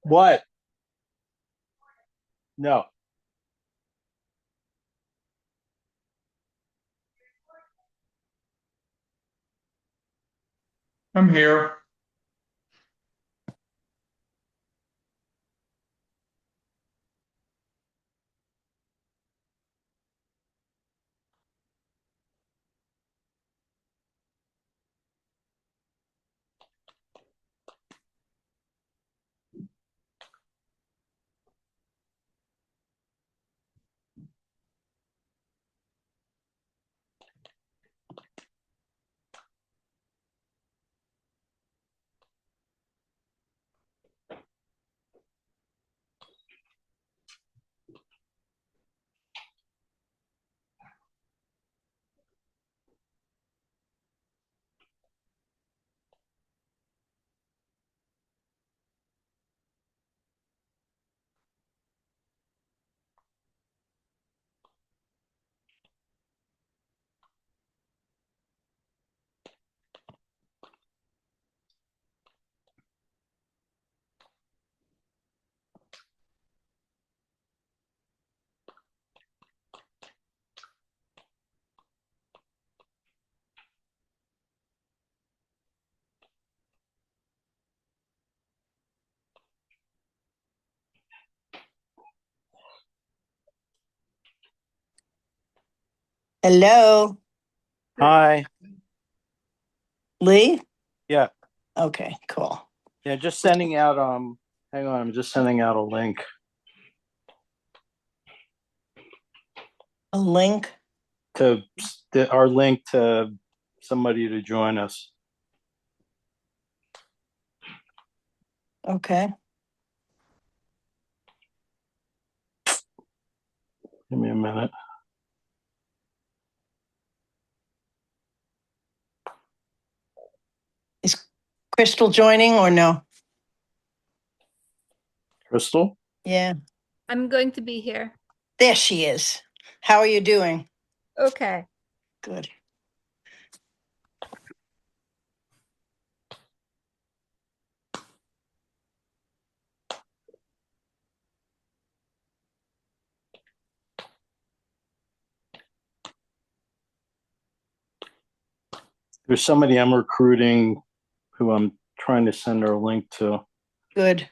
What? No. I'm here. Hello, Hi. Lee? Yeah. Okay, cool. Yeah. Just sending out. Hang on. I'm just sending out a link. A link. To our link to somebody to join us. Okay. Give me a minute. Is Crystal joining or no? Crystal? Yeah, I'm going to be here. there she is. How are you doing? Okay. Good. There's somebody I'm recruiting who I'm trying to send her a link to. Good.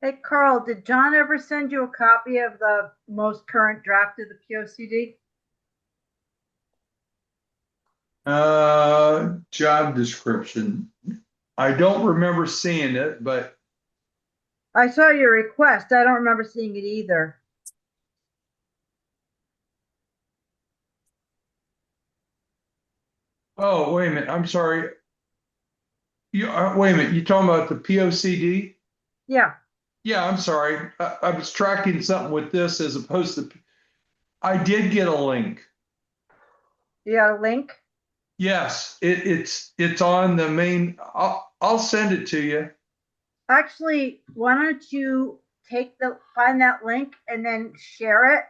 Hey, Carl, did John ever send you a copy of the most current draft of the POCD? Job description. I don't remember seeing it, but I saw your request. I don't remember seeing it either. oh, wait a minute. I'm sorry. Wait a minute. You talking about the POCD? Yeah, Yeah, I'm sorry. I was tracking something with this as opposed to. I did get a link. you got a link? Yes, it's on the main. I'll send it to you. Actually, why don't you find that link and then share it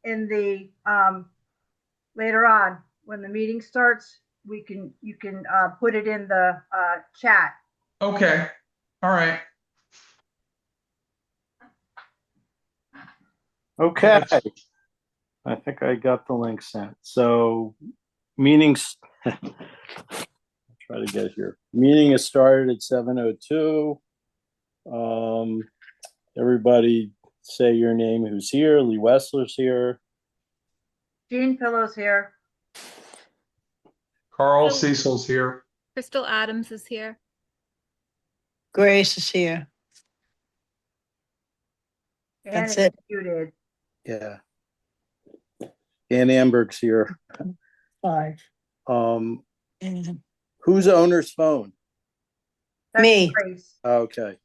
in the later on when the meeting starts. You can put it in the chat. Okay. All right. Okay. I think I got the link sent. So meetings try to get here. Meeting is started at 7:02. Everybody say your name, who's here. Lee Wessler's here. Jean Pillows here. Carl Cecil's here. Crystal Adams is here. Grace is here. And That's it's it. muted. Yeah. Dan Amberg's here. 5. Um, And who's owner's phone? That's me. Grace. Okay.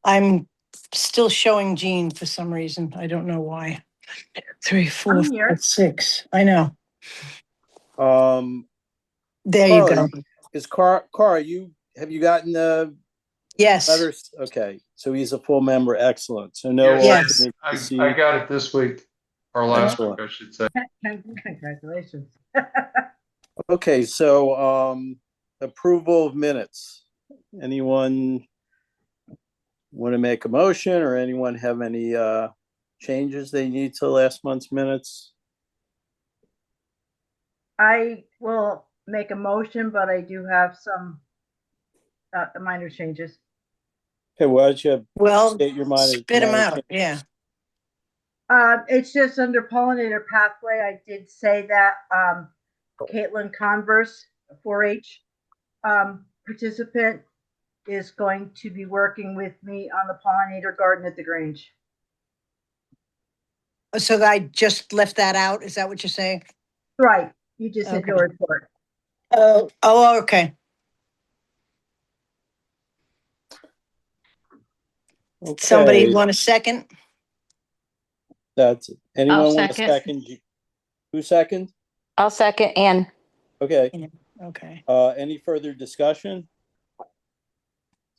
I'm still showing Jean for some reason. I don't know why. 3, 4, I'm here. 5, 6. I know. Um, There you Carl, go. Carl, you have you gotten the Yes, Okay, so he's a full member. Excellent. So no Yes. alternate I to see. got it this week, or last week, Excellent. I should say. Congratulations. Okay, so approval of minutes. Anyone want to make a motion, or anyone have any changes they need to last month's minutes? I will make a motion, but I do have some minor changes. Okay, why don't you well, state your minor? spit them minor out, changes? yeah. It's just under pollinator pathway. I did say that Caitlin Converse, 4-H participant, is going to be working with me on the pollinator garden at the Grange. So I just left that out, is that what you're saying? Right. You just said Okay. your report. Oh, okay. Somebody Okay, want a second? that's it. Anyone I'll want a second. second? Who second? I'll second Ann. Okay. Okay. Any further discussion?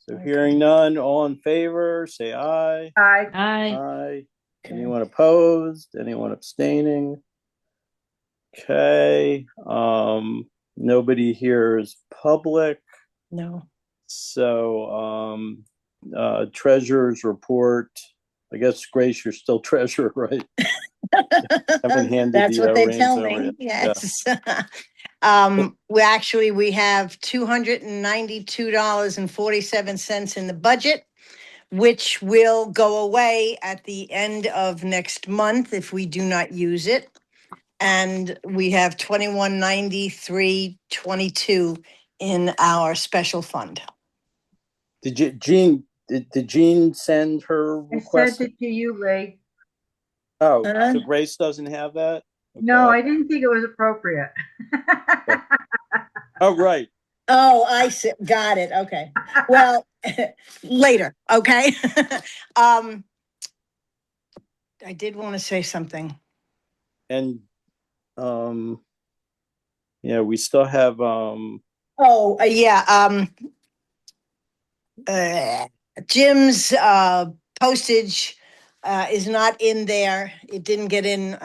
So Okay. hearing none, all in favor, say aye. Aye. Aye. Aye. Okay. Anyone opposed? Anyone abstaining? Okay, nobody here is public, No. so treasurer's report. I guess Grace, you're still treasurer, right? Haven't handed That's the, what they reins tell over me, yet. yes. We have $292.47 in the budget, which will go away at the end of next month if we do not use it. And we have 2193.22 in our special fund. Did Jean send her I request? sent it to you, Lee. Oh, Uh-huh. so Grace doesn't have that? No, Okay. I didn't think it was appropriate. Oh, right. Oh, I see. Got it. Okay. Well, later. Okay. I did want to say something. And yeah, we still have Oh, yeah. Jim's postage is not in there. It didn't get in.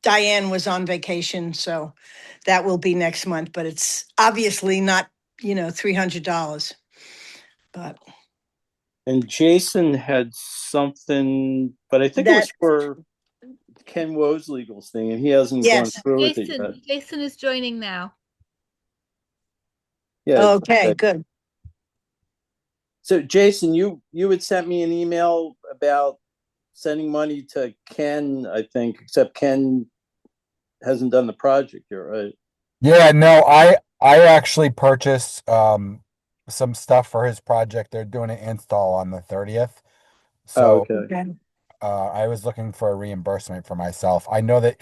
Diane was on vacation, so that will be next month, but it's obviously not, $300. But and Jason had something, but I think it was That- for Ken Woe's legals thing, and he hasn't Yes. gone through with it yet. Jason is joining now. Yeah. okay, good. So Jason, you had sent me an email about sending money to Ken, I think, except Ken hasn't done the project yet, right? Yeah, no, I actually purchased some stuff for his project. They're doing an install on the 30th. Oh, So okay. Okay. I was looking for a reimbursement for myself. I know that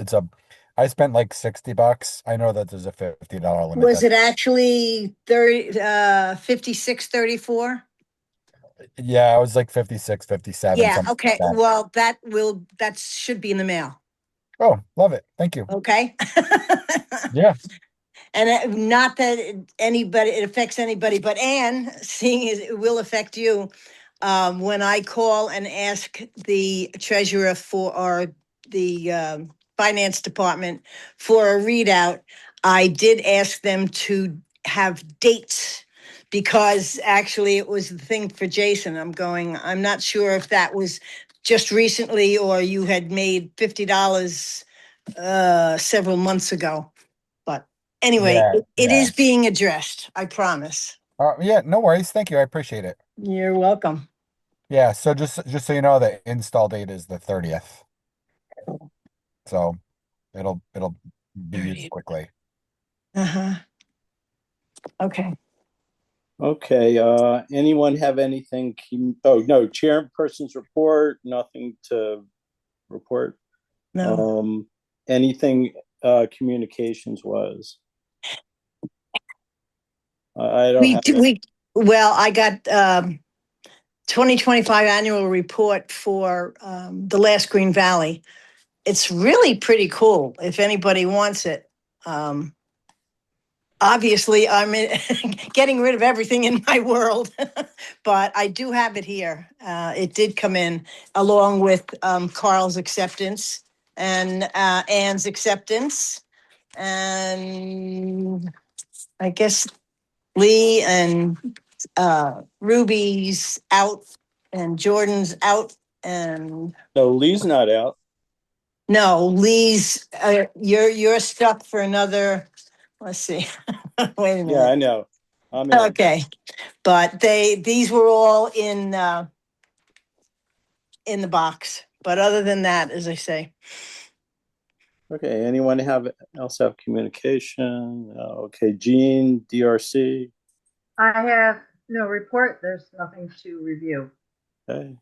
I spent like $60. I know that there's a $50 limit. Was it actually 5634? Yeah, it was like 56, 57. Yeah, something okay. like that. Well, that should be in the mail, Oh, love it. Thank you. okay? Yeah. And not that it affects anybody, but Anne, seeing as it will affect you, when I call and ask the treasurer or the finance department for a readout, I did ask them to have dates because actually it was the thing for Jason. I'm not sure if that was just recently or you had made $50 several months ago. But anyway, Yeah, it is yeah. being addressed, I promise. Yeah, no worries. Thank you. I appreciate it. You're welcome. Yeah, so just so you know, the install date is the 30th. So it'll be used 30th. quickly. Uh-huh. Okay. Okay, anyone have anything? Oh, no, chairperson's report, nothing to report. No. Anything communications was? I don't have it. Well, I got 2025 annual report for the last Green Valley. It's really pretty cool if anybody wants it. obviously I'm getting rid of everything in my world, but I do have it here. It did come in along with Carl's acceptance and Ann's acceptance. And I guess Lee and Ruby's out and Jordan's out and No, Lee's not out. no, Lee's, you're stuck for another, let's see. Wait a Yeah, I minute. know. I'm in. Okay, but these were all in the box. But other than that, as I say, Okay, anyone else have communication? Okay, Jean, DRC. I have no report. There's nothing to review. Okay.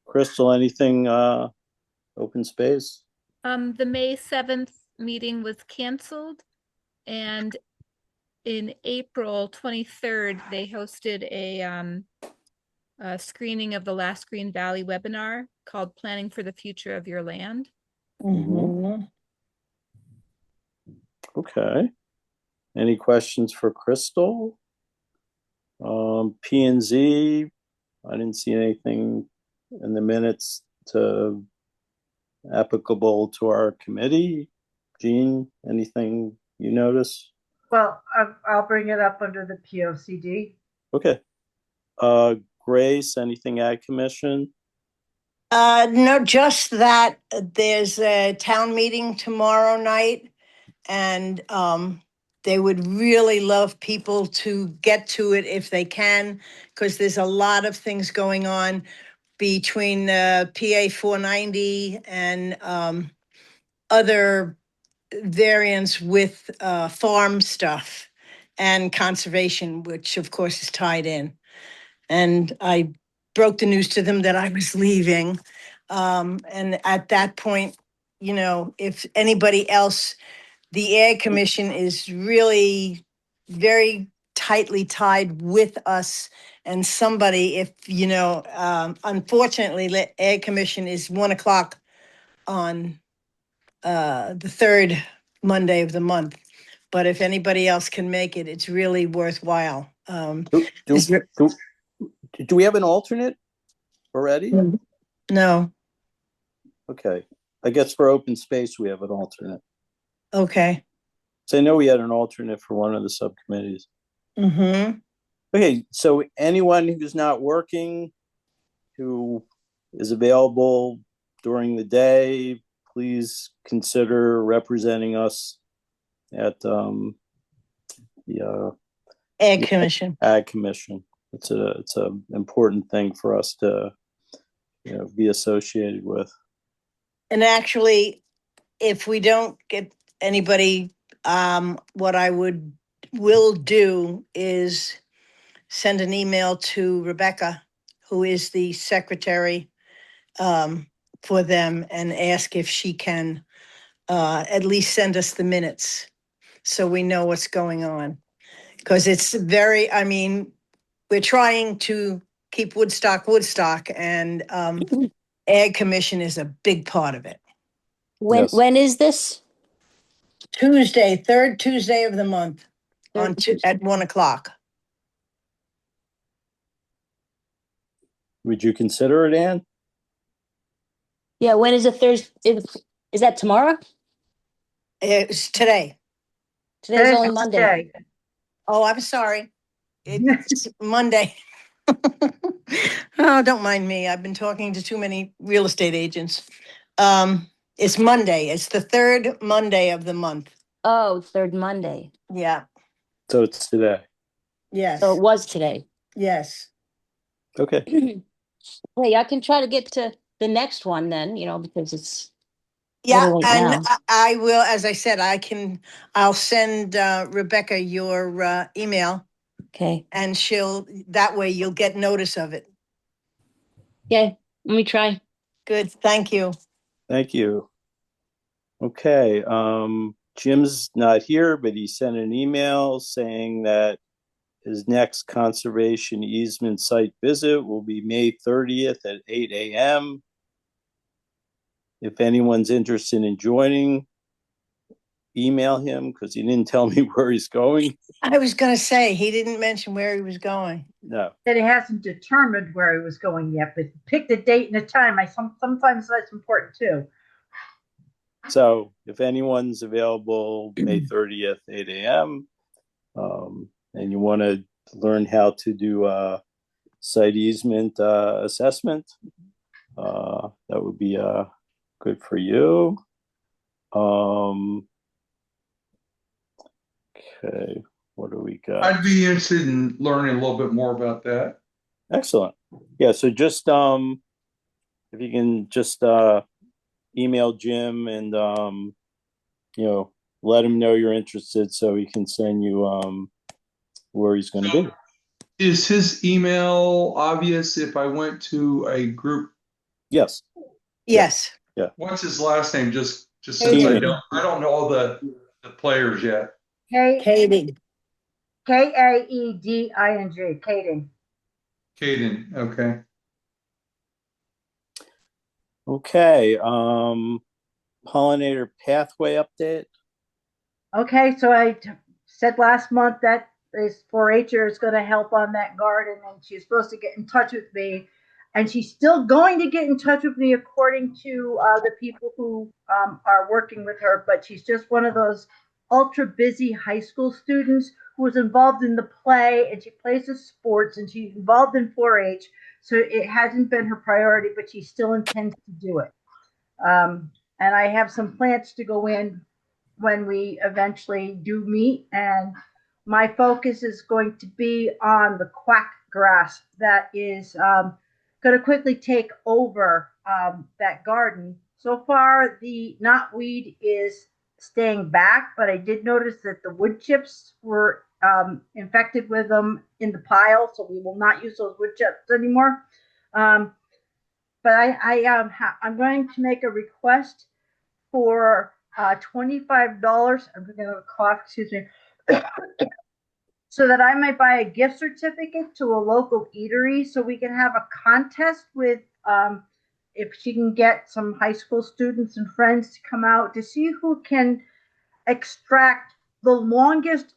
Crystal, anything open space? The May 7th meeting was canceled, and in April 23rd, they hosted a screening of the Last Green Valley webinar called Planning for the Future of Your Land. mhm. Okay. Any questions for Crystal? P and Z, I didn't see anything in the minutes to applicable to our committee. Jean, anything you notice? Well, I'll bring it up under the POCD. Okay. Grace, anything Ag Commission? No, just that there's a town meeting tomorrow night, and they would really love people to get to it if they can, because there's a lot of things going on between PA 490 and other variants with farm stuff and conservation, which of course is tied in. And I broke the news to them that I was leaving. And at that point, you know, if anybody else, the Ag Commission is really very tightly tied with us. And somebody, if, you know, unfortunately, the Ag Commission is 1:00 on the third Monday of the month. But if anybody else can make it, it's really worthwhile. Do, Is there- do, do we have an alternate already? No, Okay. I guess for open space, we have an alternate. okay. So I know we had an alternate for one of the subcommittees. Mm-hmm. Okay, so anyone who's not working, who is available during the day, please consider representing us at the Ag Commission. Ag Commission. It's a important thing for us to, you know, be associated with. And actually, if we don't get anybody, what I will do is send an email to Rebecca, who is the secretary for them, and ask if she can at least send us the minutes so we know what's going on. Because it's very, I mean, we're trying to keep Woodstock, and Ag Commission is a big part of it. Yes. When is this? Tuesday, third Tuesday of the month, Third at 1:00. Would you consider it, Ann? Yeah, when is it Thursday? Is that tomorrow? It's today. Today's only Monday. Okay. Oh, I'm sorry. It's Monday. Oh, don't mind me. I've been talking to too many real estate agents. It's Monday. It's the third Monday of the month. Oh, third Monday. Yeah. So it's today. Yes. So it was today. Yes. Okay. Hey, I can try to get to the next one then, you know, because it's Yeah, little late and now. I will, as I said, I'll send Rebecca your email, Okay. and that way you'll get notice of it. Yeah, let me try. Good, thank you. Thank you. Okay. Jim's not here, but he sent an email saying that his next conservation easement site visit will be May 30th at 8 a.m. If anyone's interested in joining, email him? Because he didn't tell me where he's going. I was gonna say, he didn't mention where he was going. No. That he hasn't determined where he was going yet, but picked a date and a time. Sometimes that's important too. So if anyone's available May 30th, 8 a.m., and you want to learn how to do a site easement assessment, that would be good for you. Okay, what do we got? I'd be interested in learning a little bit more about that. Excellent. Yeah, so just if you can just email Jim and let him know you're interested so he can send you where he's going to be. Is his email obvious if I went to a group? Yes. Yes. What's his last name? Just since Kaden. I don't know all the players yet. Katie. Kaeding, Kaden. Caden, okay. Okay. Pollinator pathway update. Okay, so I said last month that this 4-H'er is going to help on that garden, and she's supposed to get in touch with me, and she's still going to get in touch with me according to the people who are working with her, but she's just one of those ultra busy high school students who was involved in the play, and she plays the sports, and she's involved in 4-H, so it hasn't been her priority, but she still intends to do it. And I have some plants to go in when we eventually do meet, and my focus is going to be on the quack grass that is going to quickly take over that garden. So far, the knotweed is staying back, but I did notice that the wood chips were infected with them in the pile, so we will not use those wood chips anymore. But I'm going to make a request for $25. I'm going to cough, excuse me, so that I might buy a gift certificate to a local eatery so we can have a contest with if she can get some high school students and friends to come out to see who can extract the longest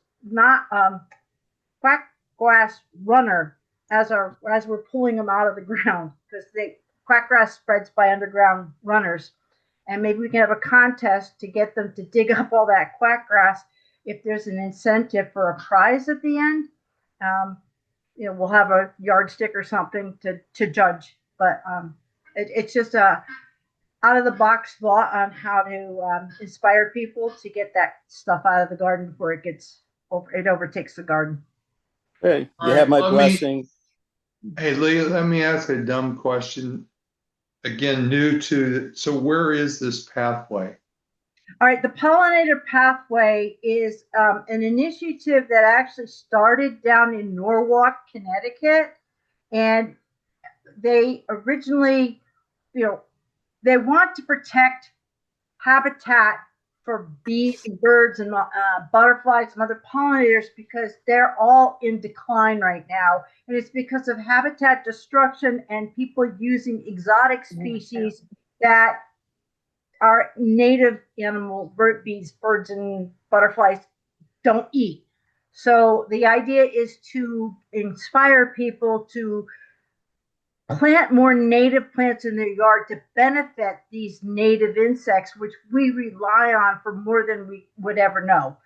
quack grass runner as we're pulling them out of the ground, because quack grass spreads by underground runners. And maybe we can have a contest to get them to dig up all that quack grass. If there's an incentive for a prize at the end, we'll have a yardstick or something to judge. But it's just a out of the box thought on how to inspire people to get that stuff out of the garden before it overtakes the garden. Hey, All you have right, my blessing. Hey, Leah, let me ask a dumb question. Again, so where is this pathway? All right, the pollinator pathway is an initiative that actually started down in Norwalk, Connecticut, and they originally, they want to protect habitat for bees and birds and butterflies and other pollinators because they're all in decline right now. And it's because of habitat destruction and people using exotic species that our native animals, bees, birds, and butterflies don't eat. So the idea is to inspire people to plant more native plants in their yard to benefit these native insects, which we rely on for more than we would ever know.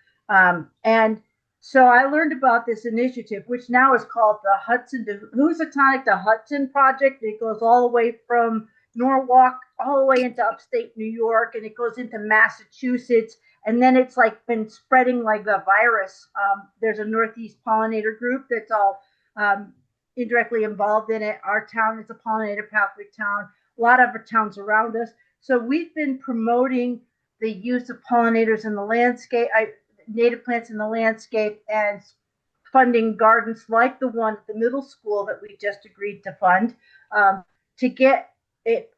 And so I learned about this initiative, which now is called the Housatonic to Hudson Project. It goes all the way from Norwalk all the way into upstate New York, and it goes into Massachusetts. And then it's like been spreading like a virus. There's a Northeast pollinator group that's all indirectly involved in it. Our town is a pollinator pathway town. A lot of our towns around us. So we've been promoting the use of pollinators in the landscape, native plants in the landscape, and funding gardens like the one at the middle school that we just agreed to fund to get it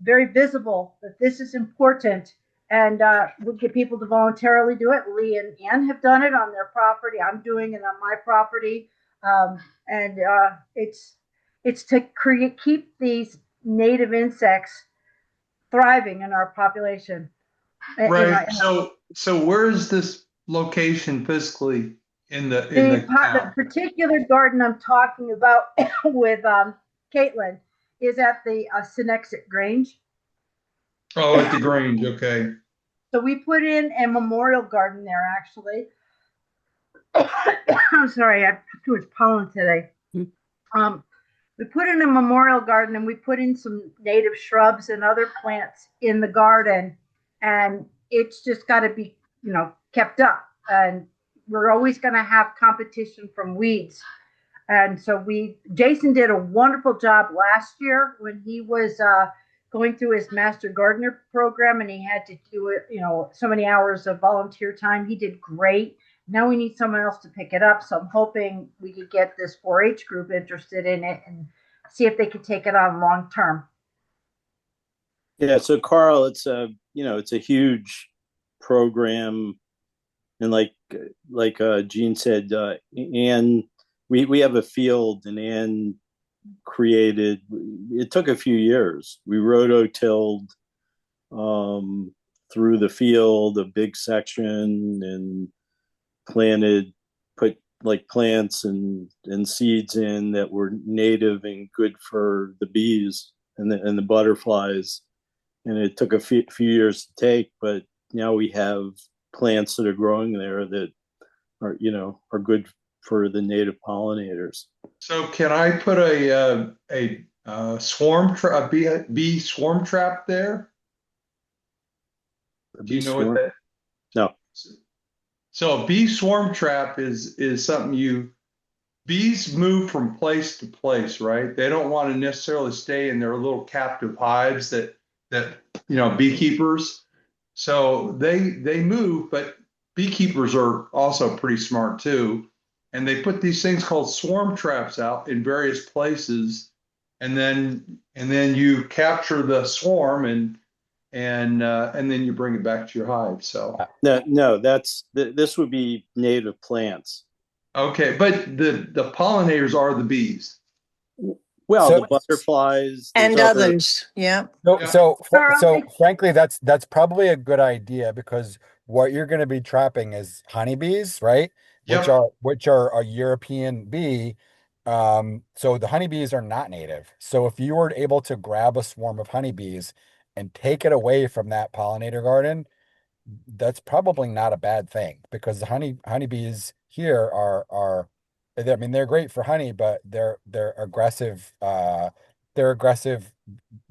very visible that this is important. And we'll get people to voluntarily do it. Lee and Ann have done it on their property. I'm doing it on my property. And it's to keep these native insects thriving in our population. Right. So where is this location physically in the The town? particular garden I'm talking about with Caitlin is at the Senexit Grange. Oh, at the Grange. Okay. So we put in a memorial garden there, actually. I'm sorry, I have too much pollen today. We put in a memorial garden and we put in some native shrubs and other plants in the garden, and it's just got to be, kept up. And we're always going to have competition from weeds. And so Jason did a wonderful job last year when he was going through his master gardener program, and he had to do it, so many hours of volunteer time. He did great. Now we need someone else to pick it up. So I'm hoping we could get this 4-H group interested in it and see if they could take it on long term. Yeah, so Carl, it's a huge program, and like Gene said, Anne, we have a field, and Anne created. It took a few years. We rototilled through the field, a big section, and put like plants and seeds in that were native and good for the bees and the butterflies. And it took a few years to take, but now we have plants that are growing there that are good for the native pollinators. So can I put a bee swarm trap there? Do you know what that? No. So a bee swarm trap is something bees move from place to place, right? They don't want to necessarily stay in their little captive hives that beekeepers. So they move, but beekeepers are also pretty smart too. And they put these things called swarm traps out in various places, and then you capture the swarm and then you bring it back to your hive. So no, this would be native plants. okay, but the pollinators are the bees. Well, So- the butterflies And there's others, yeah. So, Yeah. so frankly, that's probably a good idea, because what you're going to be trapping is honeybees, right? Yep. Which are a European bee. So the honeybees are not native. So if you were able to grab a swarm of honeybees and take it away from that pollinator garden, that's probably not a bad thing, because the honeybees here are I mean, they're great for honey, but they're aggressive. They're aggressive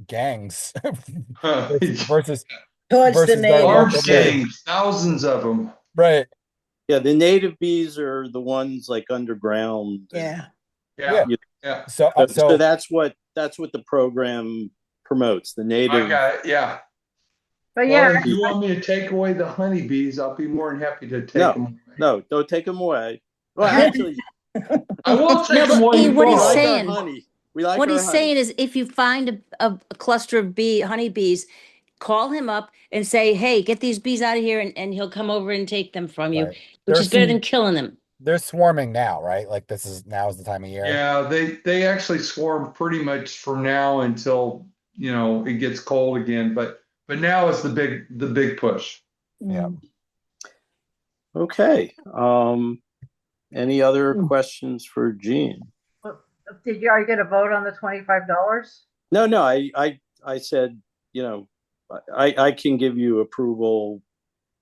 gangs versus Towards the the native. Large local native. gangs, thousands of them. Right. Yeah, the native bees are the ones like underground. Yeah. Yeah. You- Yeah. So So that's what the program promotes. The I native. got it. Yeah. But Well, yeah, if you want me to take away the honeybees, I'll be more than happy to take No. them away. No, don't take them away. Well, actually, I will take No, them but away. what we he's like saying- our honey. We like What our he's honey. saying is, if you find a cluster of honeybees, call him up and say, hey, get these bees out of here, and he'll come over and take them from you, Right. which There's is better some- than killing them. they're swarming now, right? Like now is the time of year. Yeah, they actually swarm pretty much from now until it gets cold again. But now is the big push. Yeah. Okay. Any other questions for Gene? are you going to vote on the $25? No. I said, I can give you approval.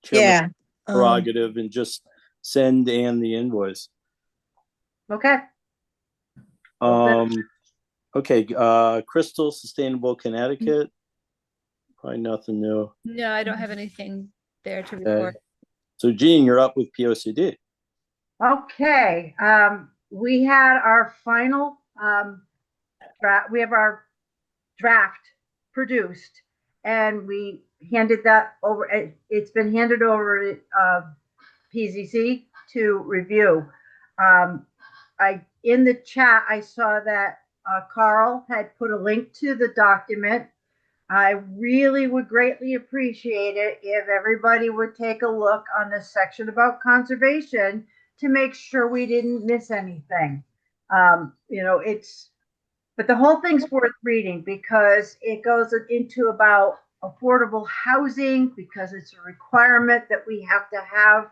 Chairman Yeah. Prerogative, and just send Ann the invoice. Okay. Okay. Crystal Sustainable Connecticut. Probably nothing new. No, I don't have anything there to Okay. report. So Gene, you're up with POCD. Okay. We had our final draft. We have our draft produced, and we handed that over. It's been handed over to PZC to review. In the chat, I saw that Carl had put a link to the document. I really would greatly appreciate it if everybody would take a look on the section about conservation to make sure we didn't miss anything. But the whole thing's worth reading, because it goes into about affordable housing because it's a requirement that we have to have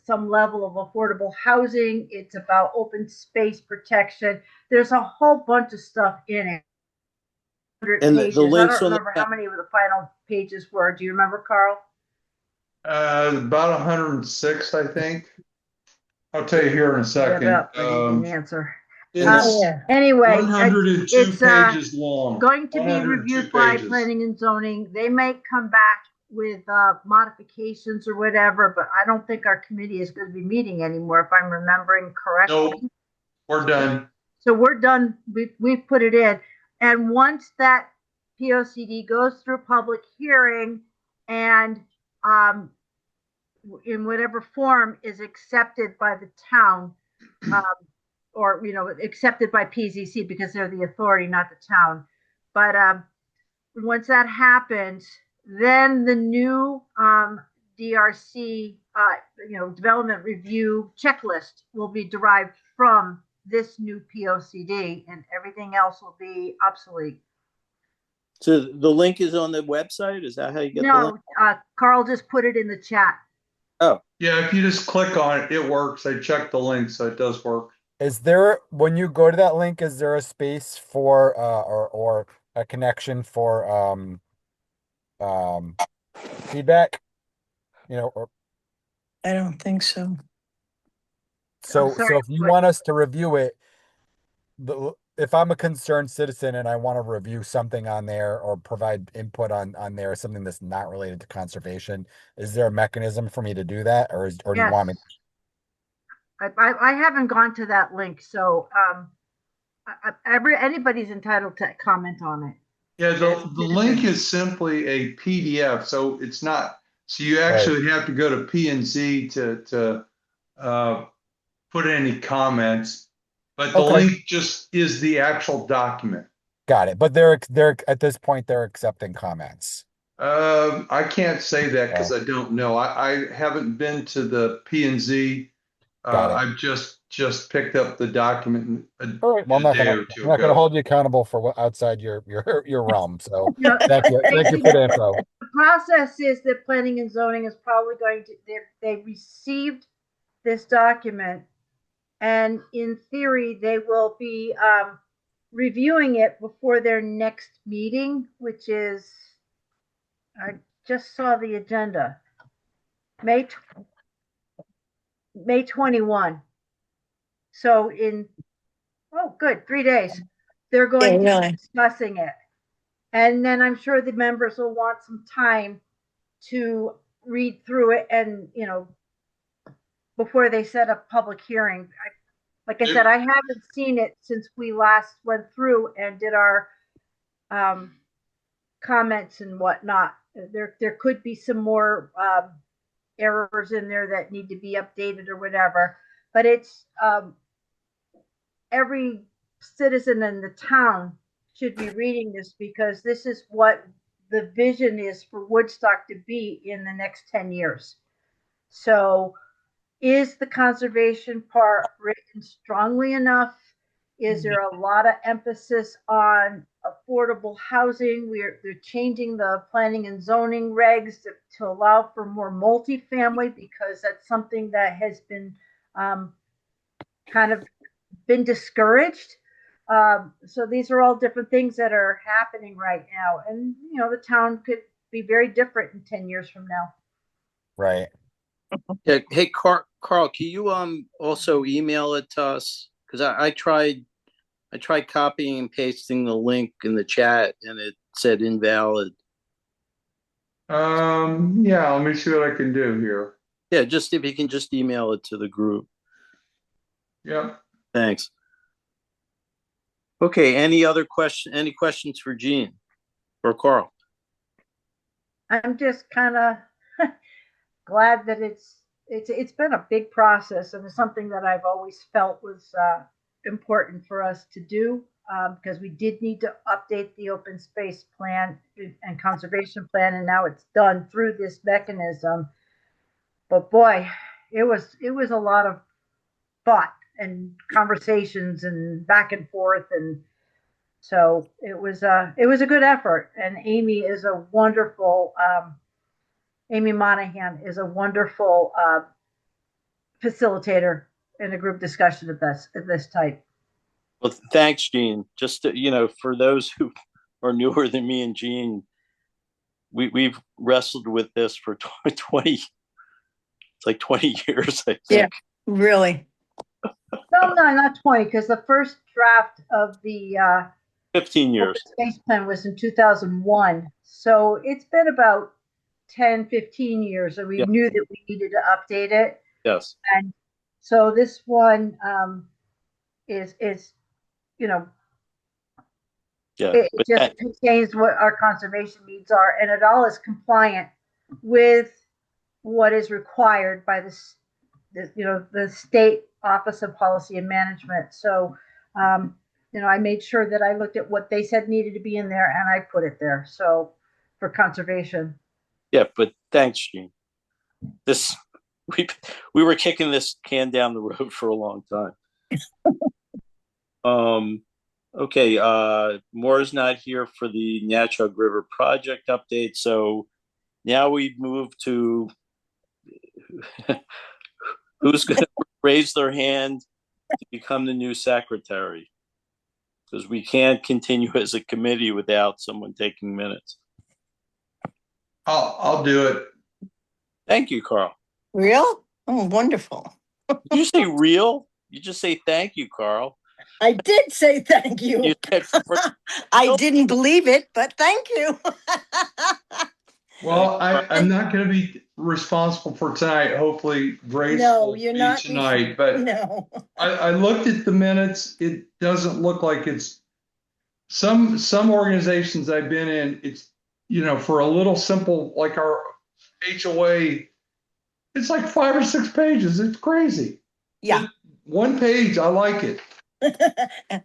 some level of affordable housing. It's about open space protection. There's a whole bunch of stuff in it. 100 And the pages. I links don't on the remember how many of the final pages were. Do you remember, Carl? About 106, I think. I'll tell you here in a second. I need an answer. It's Anyway, 102 it's pages long. going to be 102 reviewed by pages. planning and zoning. They may come back with modifications or whatever, but I don't think our committee is going to be meeting anymore, if I'm remembering correctly. Nope, we're done. So we're done. We've put it in. And once that POCD goes through public hearing and in whatever form is accepted by the town, or, accepted by PZC because they're the authority, not the town. But once that happens, then the new DRC, development review checklist will be derived from this new POCD, and everything else will be obsolete. So the link is on the website? Is that how you get the link? No, Carl just put it in the chat. Oh, Yeah, if you just click on it, it works. I checked the link, so it does work. Is there, when you go to that link, is there a space for or a connection for feedback? Or I don't think so. so sorry, if you what? want us to review it, if I'm a concerned citizen and I want to review something on there or provide input on there, something that's not related to conservation, is there a mechanism for me to do that, or do you want me? I haven't gone to that link, so anybody's entitled to comment on it. Yeah, the link is simply a PDF, so it's not. So you actually have to go to P&Z to put any comments, but the link just is the actual document. Got it. But they're at this point they're accepting comments. I can't say that because I don't know. I haven't been to the P&Z. I've just picked up the document All right. Well, I'm not going to hold you accountable for what outside your realm. So thank you for the info. The process is that planning and zoning is probably going to they received this document, and in theory they will be reviewing it before their next meeting, which is, I just saw the agenda, May 21. So good, 3 days. They're going to be discussing it. And then I'm sure the members will want some time to read through it and, before they set up public hearing. Like I said, I haven't seen it since we last went through and did our comments and whatnot. There could be some more errors in there that need to be updated or whatever, but it's every citizen in the town should be reading this, because this is what the vision is for Woodstock to be in the next 10 years. So is the conservation part written strongly enough? Is there a lot of emphasis on affordable housing? They're changing the planning and zoning regs to allow for more multifamily, because that's something that has been kind of been discouraged. So these are all different things that are happening right now. And, the town could be very different in 10 years from now. Right. hey, Carl, can you also email it to us? Because I tried copying and pasting the link in the chat and it said invalid. Yeah, let me see what I can do here. Yeah, just if you can just email it to the group. Yeah. Thanks. Okay, any questions for Jean or Carl? I'm just kind of glad that it's been a big process, and it's something that I've always felt was important for us to do, because we did need to update the open space plan and conservation plan, and now it's done through this mechanism. But boy, it was a lot of thought and conversations and back and forth, and So it was a good effort, and Amy is a wonderful Amy Monahan is a wonderful facilitator in a group discussion of this type. Well, thanks, Gene. Just for those who are newer than me and Gene, we've wrestled with this for 20. It's like 20 years, I think. Yeah. Really? No, not 20, because the first draft of the 15 years. Open Space Plan was in 2001. So it's been about 10, 15 years, and we Yeah. knew that we needed to update it. Yes. And so this one is Yeah. it just contains what our conservation needs are, and it all is compliant with what is required by the state Office of Policy and Management. So, I made sure that I looked at what they said needed to be in there, and I put it there. So, for conservation. Yeah, but thanks, Gene. We were kicking this can down the road for a long time. Okay, Moore's not here for the Natchog River project update, so now we move to who's going to raise their hand to become the new secretary, because we can't continue as a committee without someone taking minutes. I'll do it. Thank you, Carl. Real? Oh, wonderful. Did you say real? You just say thank you, Carl. I did say thank you. You said I didn't believe it, but thank you. Well, I'm not going to be responsible for tonight. Hopefully, Grace No, will you're be not. tonight. But No. I looked at the minutes. It doesn't look like it's some organizations I've been in. It's for a little simple like our HOA, it's like 5 or 6 pages. It's crazy. Yeah. One page, I like it.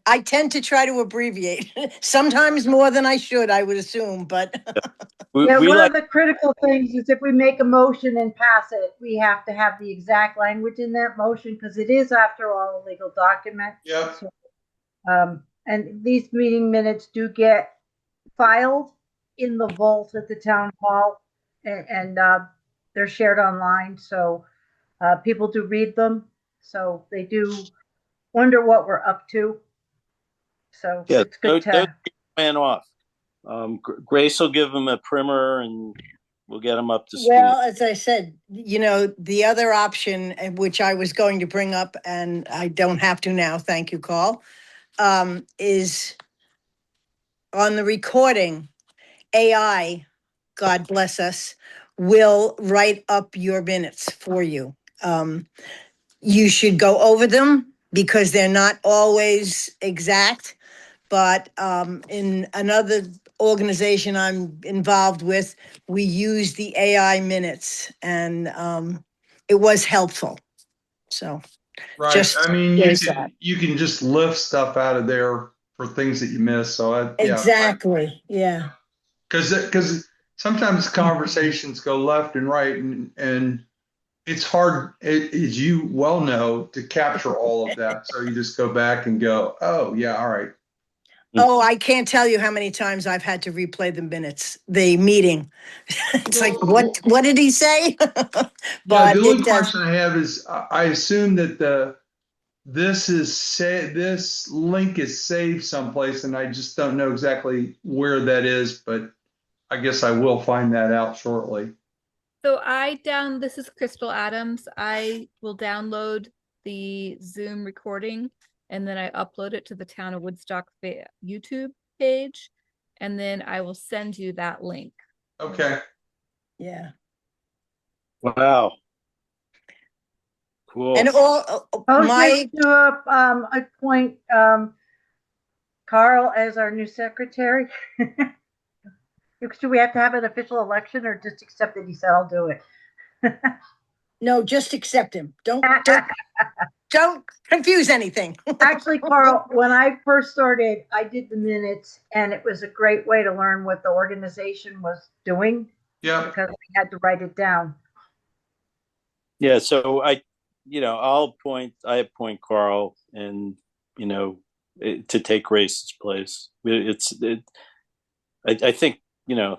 I tend to try to abbreviate, sometimes more than I should, I would assume, but we One like of the critical things is if we make a motion and pass it, we have to have the exact language in that motion, because it is, after all, a legal document. Yep. So, and these meeting minutes do get filed in the vault at the town hall, and they're shared online. So people do read them. So they do wonder what we're up to. So Yeah, it's good those to. ran off. Grace will give them a primer and we'll get them up to speed. well, as I said, the other option, which I was going to bring up, and I don't have to now, thank you, Carl, is on the recording, AI, God bless us, will write up your minutes for you. You should go over them because they're not always exact. But in another organization I'm involved with, we use the AI minutes, and it was helpful. So Right. Just I mean, there's that. you can just lift stuff out of there for things that you miss. So Exactly, yeah. Because sometimes conversations go left and right, and it's hard, as you well know, to capture all of that. So you just go back and go, oh yeah, all right. Oh, I can't tell you how many times I've had to replay the minutes, the meeting. It's like, what did he say? Yeah, But the it only does. question I have is, I assume that this link is saved someplace, and I just don't know exactly where that is, but I guess I will find that out shortly. So this is Crystal Adams. I will download the Zoom recording and then I upload it to the Town of Woodstock YouTube page. And then I will send you that link. Okay. Yeah. Wow. Cool. And all my to appoint Carl as our new secretary. Should we have to have an official election, or just accept that he said I'll do it? no, just accept him. Don't confuse anything. Actually, Carl, when I first started, I did the minutes, and it was a great way to learn what the organization was doing. Yeah. Because we had to write it down. Yeah, so I appoint Carl, and to take Grace's place. I think,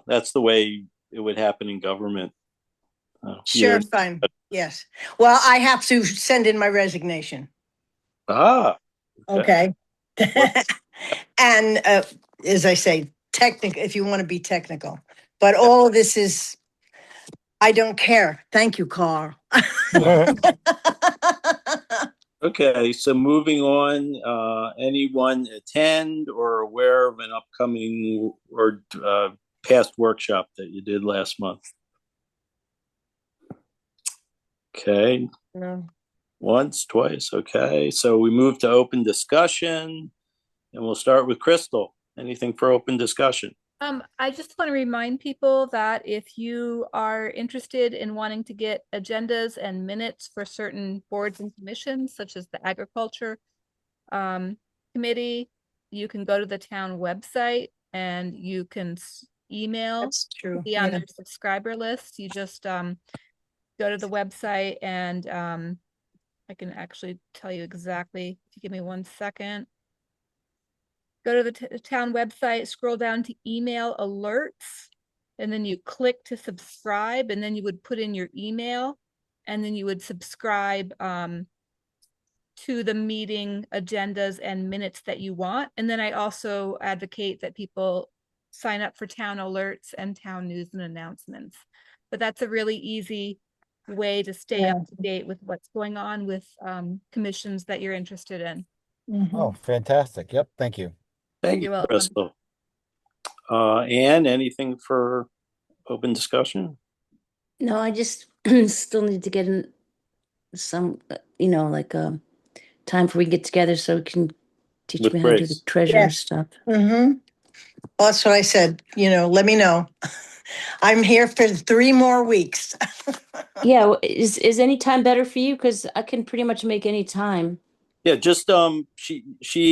that's the way it would happen in government. Sure, Either- fine. Yes. Well, I have to send in my resignation. Ah, Okay. And as I say, technical, if you want to be technical, but all of this is, I don't care. Thank you, Carl. okay. So moving on, anyone attend or aware of an upcoming or past workshop that you did last month? Okay. No. Once, twice. Okay. So we move to open discussion and we'll start with Crystal. Anything for open discussion? I just want to remind people that if you are interested in wanting to get agendas and minutes for certain boards and commissions, such as the agriculture committee, you can go to the town website and you can email, That's true. be on Yeah. their subscriber list. You just go to the website and I can actually tell you exactly, if you give me 1 second. Go to the town website, scroll down to email alerts, and then you click to subscribe, and then you would put in your email, and then you would subscribe to the meeting agendas and minutes that you want. And then I also advocate that people sign up for town alerts and town news and announcements. But that's a really easy way to stay up to date with what's going on with commissions that you're interested in. Oh, fantastic. Yep. Thank you. Thank You're you, welcome. Crystal. Anne, anything for open discussion? No, I just still need to get in some, like time for we get together so we can teach With me how to do the Grace. treasurer Yes. stuff. Mm-hmm. Well, that's what I said, let me know. I'm here for 3 more weeks. Yeah, is any time better for you? Because I can pretty much make any time. Yeah, just she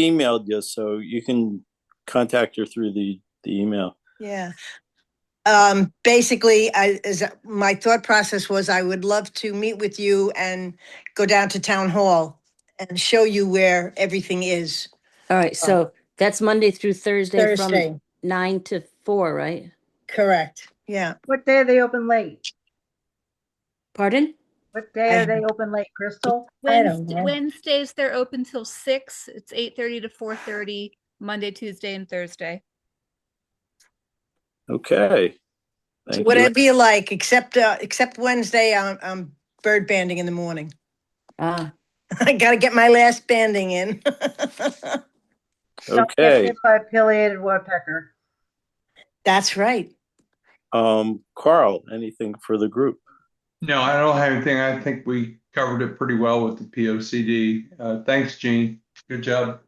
emailed you, so you can contact her through the email. Yeah. Basically, my thought process was I would love to meet with you and go down to town hall and show you where everything is. All right, so that's Monday through Thursday from Thursday, 9 to 4, right? correct. Yeah. What day are they open late? Pardon? What day are they open late, Crystal? I don't know. Wednesdays, they're open till 6. It's 8:30 to 4:30, Monday, Tuesday, and Thursday. Okay. Thank you. Whatever you like, except Wednesday, I'm bird banding in the morning. Ah, I gotta get my last banding in. Don't get Okay. hit by a pileated woodpecker. That's right. Carl, anything for the group? No, I don't have anything. I think we covered it pretty well with the POCD. Thanks, Gene. Good job.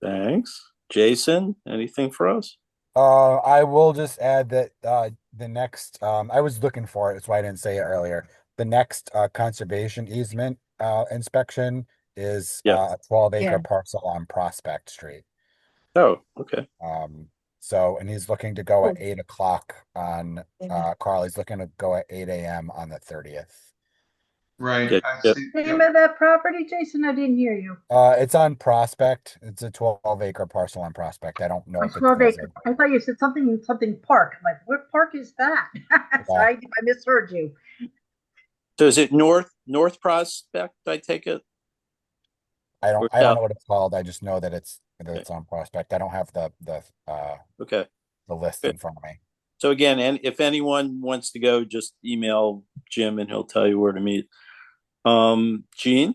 Thanks. Jason, anything for us? I will just add that the next I was looking for it, that's why I didn't say it earlier. The next conservation easement inspection is Yeah. a 12-acre Yeah. parcel on Prospect Street. Oh, okay. And he's looking to go at Oh. 8 o'clock on Yeah. Carl, he's looking to go at 8 a.m. on the 30th. Right. Yeah, I yeah. see. Name of that property, Jason? I didn't hear you. It's on Prospect. It's a 12-acre parcel on Prospect. I don't know if it's 12 acres. listed. I thought you said something park. I'm like, what park is that? Sorry, I misheard you. So is it North Prospect, I take it? I don't South? know what it's called. I just know that it's on Prospect. I don't have the Okay. list Good. in front of me. So again, and if anyone wants to go, just email Jim and he'll tell you where to meet. Gene?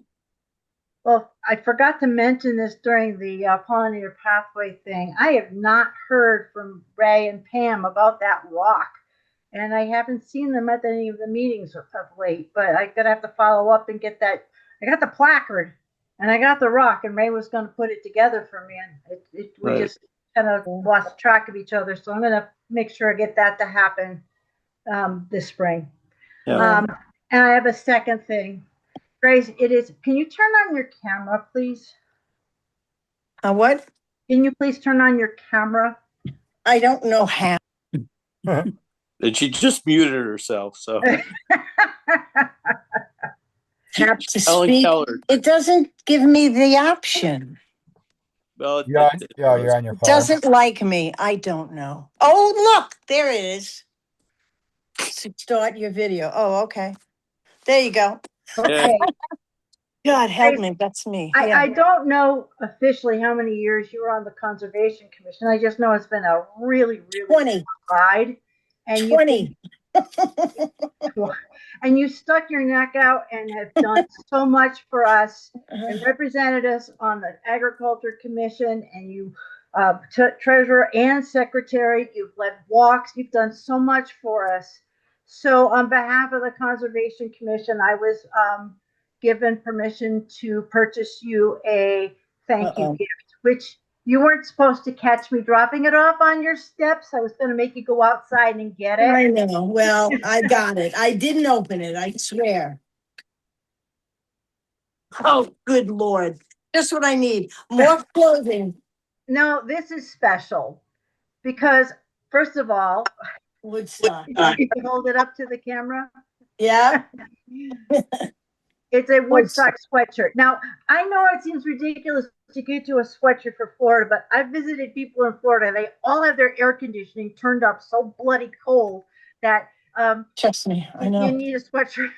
Well, I forgot to mention this during the pollinator pathway thing. I have not heard from Ray and Pam about that rock, and I haven't seen them at any of the meetings of late. But I'm gonna have to follow up and get that. I got the placard, and I got the rock, and Ray was gonna put it together for me, and we Right. just kind of lost track of each other. So I'm gonna make sure I get that to happen this spring. Yeah. And I have a second thing. Grace, can you turn on your camera, please? What? Can you please turn on your camera? I don't know how. And she just muted herself, so Tap to Ellen speak. Keller. It doesn't give me the option. Well, Yeah, it yeah, does. you're on your phone. Doesn't like me. I don't know. Oh, look, there it is. Start your video. Oh, okay. There you go. Okay. God help me. That's me. I Yeah. don't know officially how many years you were on the Conservation Commission. I just know it's been a really, really 20. ride. And you've been 20. and you stuck your neck out and have done so much for us and Uh-huh. represented us on the Agriculture Commission, and you treasurer and secretary. You've led walks. You've done so much for us. So, on behalf of the Conservation Commission, I was given permission to purchase you a thank you Uh-oh. gift, which you weren't supposed to catch me dropping it off on your steps. I was going to make you go outside and get it. I know. Well, I got it. I didn't open it. I swear. Oh, good Lord. Just what I need. More clothing. No, this is special because, first of all, Woodstock. can you hold it up to the camera? Yeah. It's a Woodstock sweatshirt. Now, I know it seems ridiculous to get to a sweatshirt for Florida, but I've visited people in Florida. They all have their air conditioning turned up so bloody cold that Trust me. I you know. need a sweatshirt.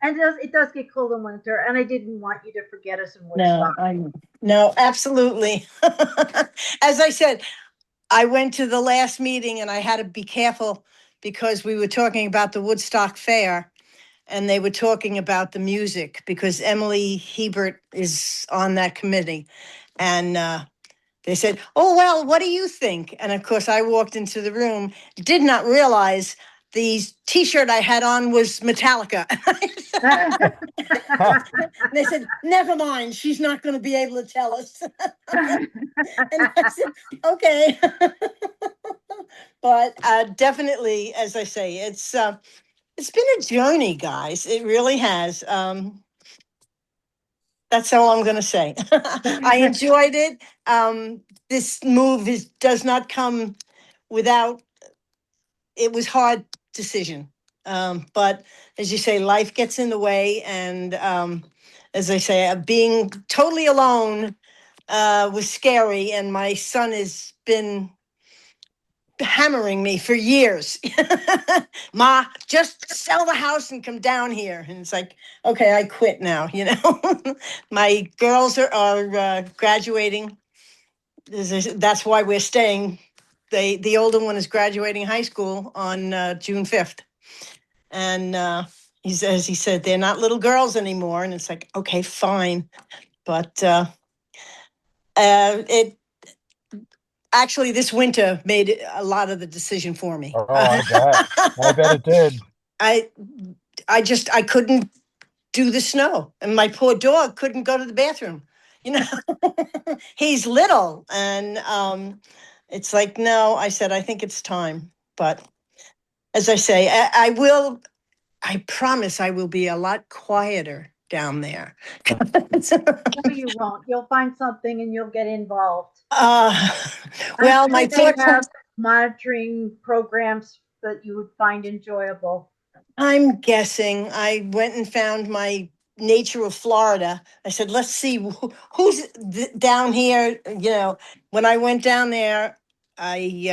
And it does get cold in winter, and I didn't want you to forget us in No, Woodstock. no, absolutely. As I said, I went to the last meeting and I had to be careful because we were talking about the Woodstock Fair and they were talking about the music because Emily Hebert is on that committee. And they said, "Oh, well, what do you think?" And of course, I walked into the room, did not realize the T-shirt I had on was Metallica. And they said, "Never mind, she's not going to be able to tell us." And I said, "Okay." But definitely, as I say, it's been a journey, guys. It really has. That's all I'm going to say. I enjoyed it. This move does not come without. It was hard decision, but as you say, life gets in the way, and as I say, being totally alone was scary, and my son has been hammering me for years. Ma, just sell the house and come down here. And it's like, okay, I quit now, you know. My girls are graduating. That's why we're staying. The older one is graduating high school on June 5th. And he said, they're not little girls anymore. And it's like, okay, fine. But it actually, this winter made a lot of the decision for me. Oh, I bet. I bet it did. I couldn't do the snow, and my poor dog couldn't go to the bathroom. You know, he's little, and it's like, no. I said, I think it's time. But as I say, I will. I promise I will be a lot quieter down there. No, you won't. You'll find something and you'll get involved. Well, I'm my sure they thoughts. have monitoring programs that you would find enjoyable. I'm guessing. I went and found my Nature of Florida. I said, let's see who's down here. You know, when I went down there, we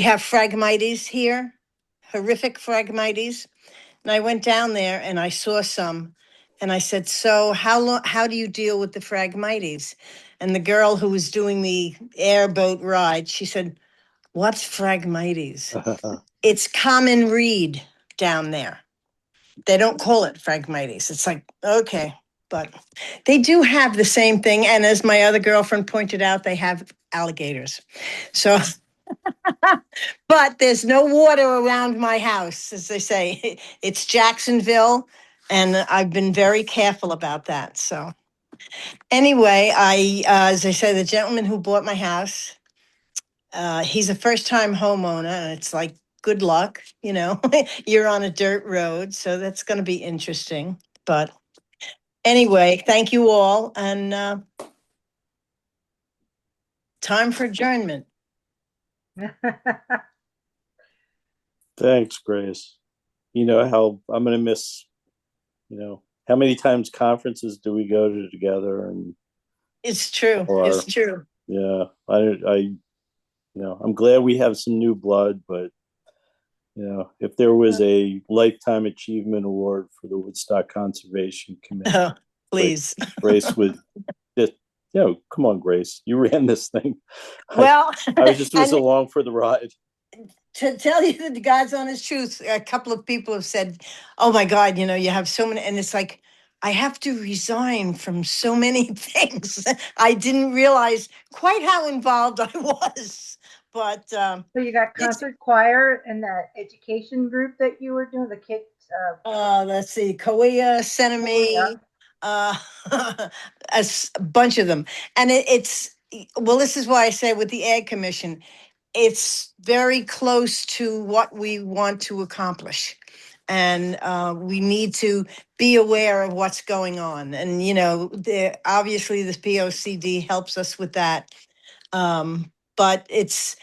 have Phragmites here, horrific Phragmites. And I went down there and I saw some, and I said, "So how do you deal with the Phragmites?" And the girl who was doing the airboat ride, she said, "What's Phragmites?" It's common reed down there. They don't call it Phragmites. It's like, okay, but they do have the same thing. And as my other girlfriend pointed out, they have alligators. So, but there's no water around my house, as they say. It's Jacksonville, and I've been very careful about that. So, anyway, as I say, the gentleman who bought my house, he's a first-time homeowner, and it's like, good luck, you know. You're on a dirt road, so that's going to be interesting. But anyway, thank you all, and time for adjournment. Thanks, Grace. You know how I'm going to miss, how many times conferences do we go to together? And It's true. Or- It's true. Yeah, I'm glad we have some new blood, but if there was a lifetime achievement award for the Woodstock Conservation Committee, Oh, please. Grace would just, come on, Grace, you ran this thing. Well, I was just was and along for the ride. to tell you the God's honest truth, a couple of people have said, "Oh my God, you have so many," and it's like I have to resign from so many things. I didn't realize quite how involved I was, but So you got It's- concert choir and that education group that you were doing, the kids. let's see, Kauai, Senemi, a bunch of them, and it's well. This is why I say with the Ag Commission, it's very close to what we want to accomplish. And we need to be aware of what's going on. And, obviously the POCD helps us with that. But it's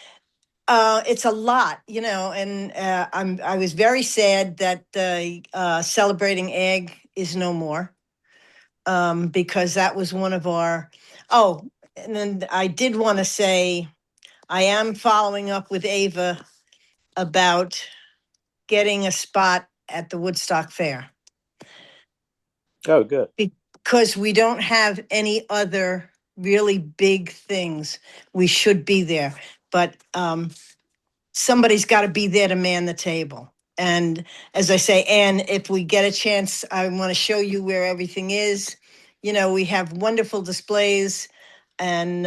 a lot, and I was very sad that Celebrating Ag is no more, because that was one of our, and then I did want to say, I am following up with Ava about getting a spot at the Woodstock Fair Oh, good. because we don't have any other really big things. We should be there, but somebody's got to be there to man the table. And as I say, Anne, if we get a chance, I want to show you where everything is. We have wonderful displays and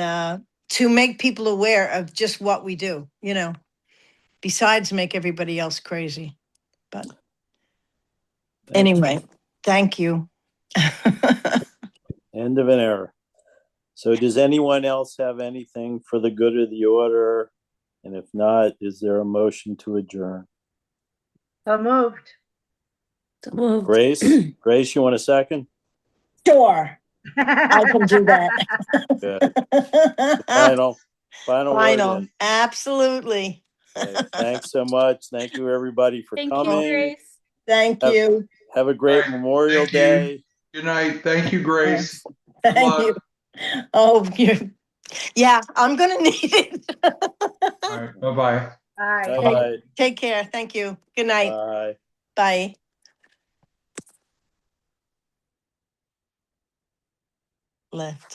to make people aware of just what we do, besides make everybody else crazy. But anyway, thank you. End of an era. So does anyone else have anything for the good of the order? And if not, is there a motion to adjourn? So moved. So moved. Grace, you want a second? Sure, I can do that. Good. Final word Final, in. absolutely. Okay, thanks so much. Thank you, everybody, for Thank you, coming. Grace. Thank you. Have a great All right. Memorial Thank you. Day. Good night. Thank you, Grace. Thank luck. you. Oh, yeah, I'm gonna need it. All right. Bye-bye. Bye. Bye-bye. Take care. Thank you. Good night. Bye. Bye. Left.